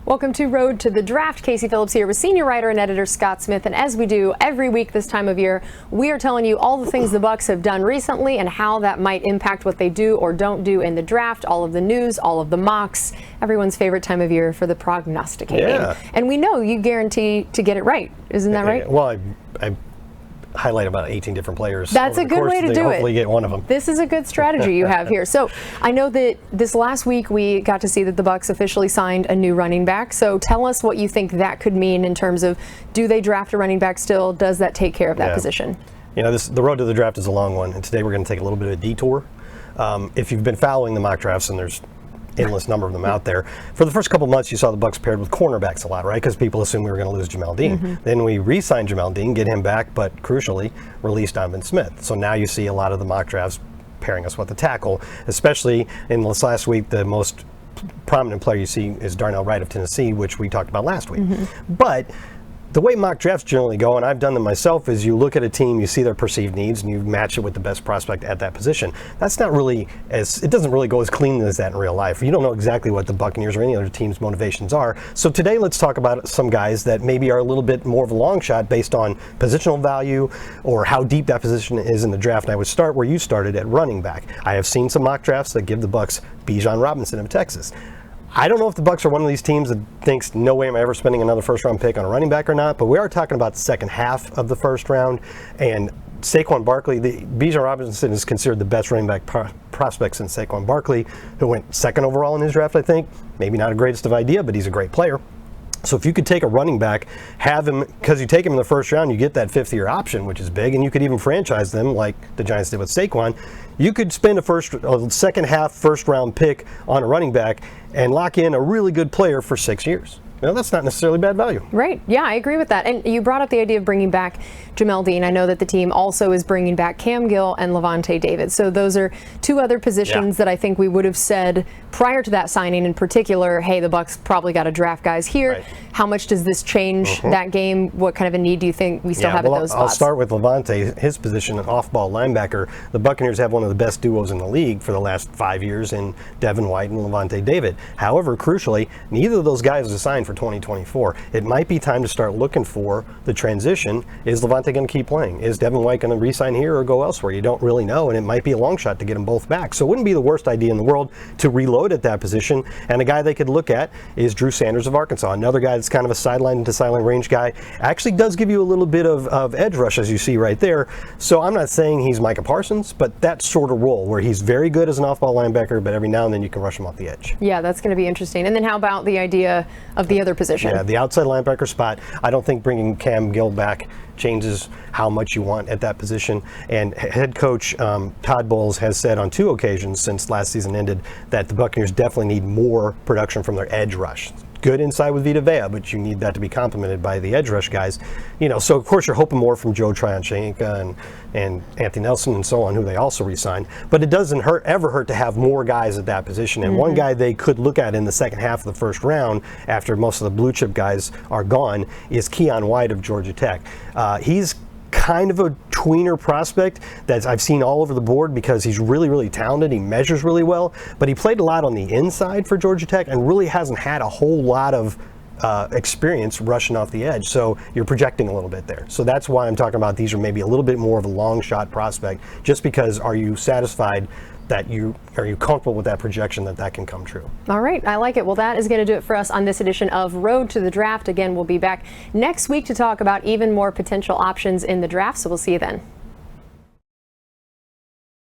Welcome to Road to the Draft. Casey Phillips here with senior writer and editor Scott Smith. And as we do every week this time of year, we are telling you all the things the Bucs have done recently and how that might impact what they do or don't do in the draft, all of the news, all of the mocks, everyone's favorite time of year for the prognosticating. Yeah. And we know you guarantee to get it right. Isn't that right? Well, I highlight about 18 different players. That's a good way to do it. Hopefully get one of them. This is a good strategy you have here. So I know that this last week we got to see that the Bucs officially signed a new running back. So tell us what you think that could mean in terms of, do they draft a running back still? Does that take care of that position? You know, the road to the draft is a long one, and today we're going to take a little bit of a detour. If you've been following the mock drafts, and there's endless number of them out there. For the first couple months, you saw the Bucs paired with cornerbacks a lot, right? Because people assumed we were going to lose Jamel Dean. Then we re-signed Jamel Dean, get him back, but crucially, released Donovan Smith. So now you see a lot of the mock drafts pairing us with the tackle, especially in this last week. The most prominent player you see is Darnell Wright of Tennessee, which we talked about last week. But the way mock drafts generally go, and I've done them myself, is you look at a team, you see their perceived needs, and you match it with the best prospect at that position. That's not really it doesn't really go as clean as that in real life. You don't know exactly what the Buccaneers or any other team's motivations are. So today, let's talk about some guys that maybe are a little bit more of a long shot based on positional value or how deep that position is in the draft. And I would start where you started, at running back. I have seen some mock drafts that give the Bucs Bijan Robinson of Texas. I don't know if the Bucs are one of these teams that thinks, no way am I ever spending another first-round pick on a running back or not, but we are talking about the second half of the first round. And Saquon Barkley, Bijan Robinson is considered the best running back prospect since Saquon Barkley, who went second overall in his draft, I think. Maybe not the greatest of idea, but he's a great player. So if you could take a running back, have him, because you take him in the first round, you get that fifth-year option, which is big, and you could even franchise them like the Giants did with Saquon. You could spend a second-half first-round pick on a running back and lock in a really good player for 6 years. Well, that's not necessarily bad value. Right. Yeah, I agree with that. And you brought up the idea of bringing back Jamel Dean. I know that the team also is bringing back Cam Gill and Lavonte David. So those are two other positions that I think we would have said prior to that signing in particular, hey, the Bucs probably got to draft guys here. Right. How much does this change that game? What kind of a need do you think we still have at those spots? I'll start with Lavonte, his position, an off-ball linebacker. The Buccaneers have one of the best duos in the league for the last 5 years in Devin White and Lavonte David. However, crucially, neither of those guys are signed for 2024. It might be time to start looking for the transition. Is Lavonte going to keep playing? Is Devin White going to re-sign here or go elsewhere? You don't really know, and it might be a long shot to get them both back. So it wouldn't be the worst idea in the world to reload at that position. And a guy they could look at is Drew Sanders of Arkansas, another guy that's kind of a sideline to sideline range guy. Actually does give you a little bit of edge rush, as you see right there. So I'm not saying he's Micah Parsons, but that sort of role where he's very good as an off-ball linebacker, but every now and then you can rush him off the edge. Yeah, that's going to be interesting. And then how about the idea of the other position? Yeah, the outside linebacker spot. I don't think bringing Cam Gill back changes how much you want at that position. And head coach Todd Bowles has said on 2 occasions since last season ended that the Buccaneers definitely need more production from their edge rush. Good inside with Vita Vea, but you need that to be complemented by the edge rush guys. You know, so of course you're hoping more from Joe Tryon-Shoyinka and Anthony Nelson and so on, who they also re-signed. But it doesn't ever hurt to have more guys at that position. And one guy they could look at in the second half of the first round, after most of the blue chip guys are gone, is Keon White of Georgia Tech. He's kind of a tweener prospect that I've seen all over the board because he's really, really talented. He measures really well, but he played a lot on the inside for Georgia Tech and really hasn't had a whole lot of experience rushing off the edge. So you're projecting a little bit there. So that's why I'm talking about these are maybe a little bit more of a long shot prospect, just because are you satisfied that are you comfortable with that projection that can come true? All right, I like it. Well, that is going to do it for us on this edition of Road to the Draft. Again, we'll be back next week to talk about even more potential options in the draft, so we'll see you then.